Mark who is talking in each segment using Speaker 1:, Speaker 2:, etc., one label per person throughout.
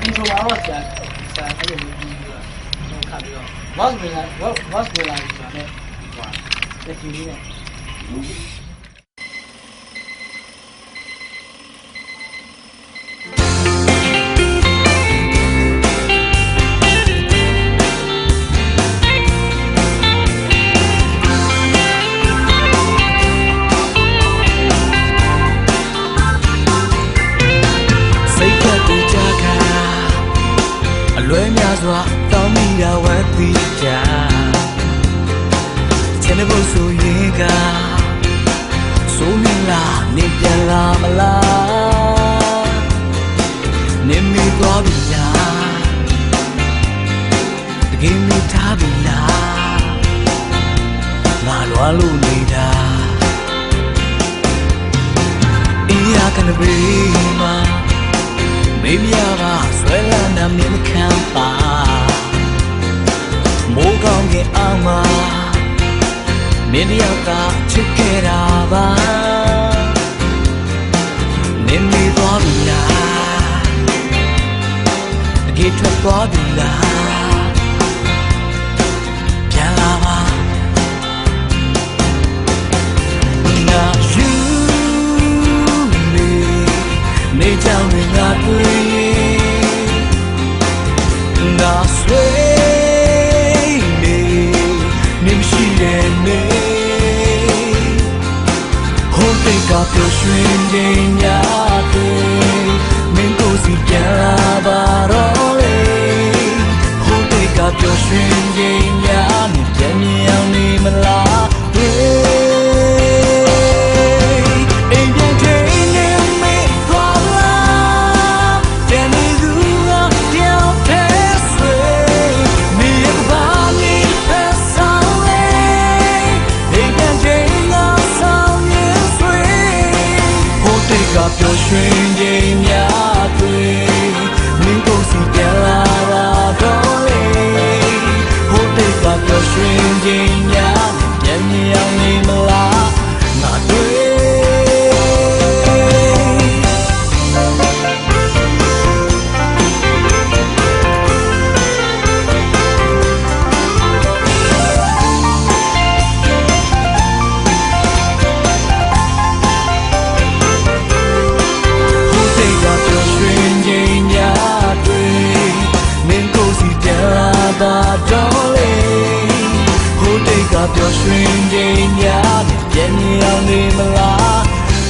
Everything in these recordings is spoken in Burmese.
Speaker 1: intro ကတော့ဆရာအဲ့လိုမျိုးပြီးတော့ခတ်ပြီးတော့ what's going on ဆိုတာနဲ့ဟိုတက်ကြည့်နေတယ်လွယ်များစွာတောင်းမိတာဝတ်ပြီးကြချင်တဲ့ဘုဆိုရင်ကဆိုနေလားနေပြန်လာမလားနေမိသွားပြီလားတကယ်မိထားပြီလားငါလွားလို့နေတာအေးရကနေပြီမှာမေးမြပါဆွဲလာနာမည်မခံပါမိုးကောင်းကင်အောင်မှာမင်းတယောက်ကချစ်ခဲ့တာပါနေမေးသွားပြီလားတကယ်ထွက်သွားပြီလားပြန်လာပါနာယူနေကြောင်ငါတွေ့ငါဆွေနေနေမရှိတဲ့နေဟိုတိတ်ကပျော်ရွှင်ခြင်းများတွေ့မင်းကိုစီပြန်လာပါတော့လေဟိုတိတ်ကပျော်ရွှင်ခြင်းများနဲ့ပြန်မြင်အောင်နေမလားပျော်ရွှင်ခြင်းများတွေ့မင်းကိုစီပြန်လာပါတော့လေဟိုတိတ်ကပျော်ရွှင်ခြင်းများပြန်မြင်အောင်နေမလားငါတွေ့ပါတော့လေဟိုတိတ်ကပျော်ရွှင်ခြင်းများနဲ့ပြန်မြင်အောင်နေမလား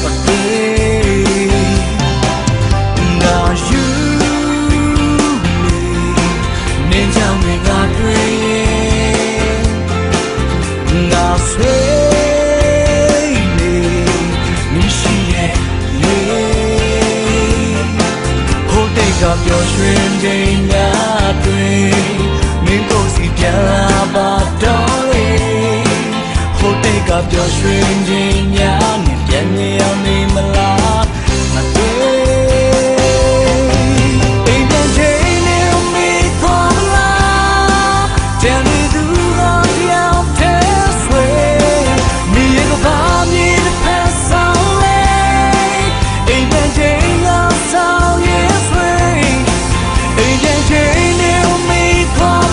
Speaker 1: မတွေ့ငါယူနေကြောင်ငါတွေ့ငါဆွေနေမရှိရဲ့လေဟိုတိတ်ကပျော်ရွှင်ခြင်းများတွေ့မင်းကိုစီပြန်လာပါတော့လေဟိုတိတ်ကပျော်ရွှင်ခြင်းများနဲ့ပြန်မြင်အောင်နေမလားမတွေ့အိမ်ပြန်ချိန်နေမိသွားလားတန်နေသူကပြောင်းတဲ့ဆွေမိရဲ့ကဘာမြင်တဲ့ဖက်ဆောင်လေအိမ်ပြန်ချိန်ကဆောင်ရဲ့ဆွေအိမ်ပြန်ချိန်နေမိသွား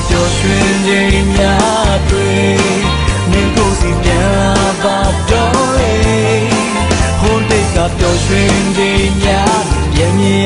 Speaker 1: ပျော်ရွှင်ခြင်းများတွေ့မင်းကိုစီပြန်လာပါတော့လေဟိုတိတ်ကပျော်ရွှင်ခြင်းများပြန်မြင်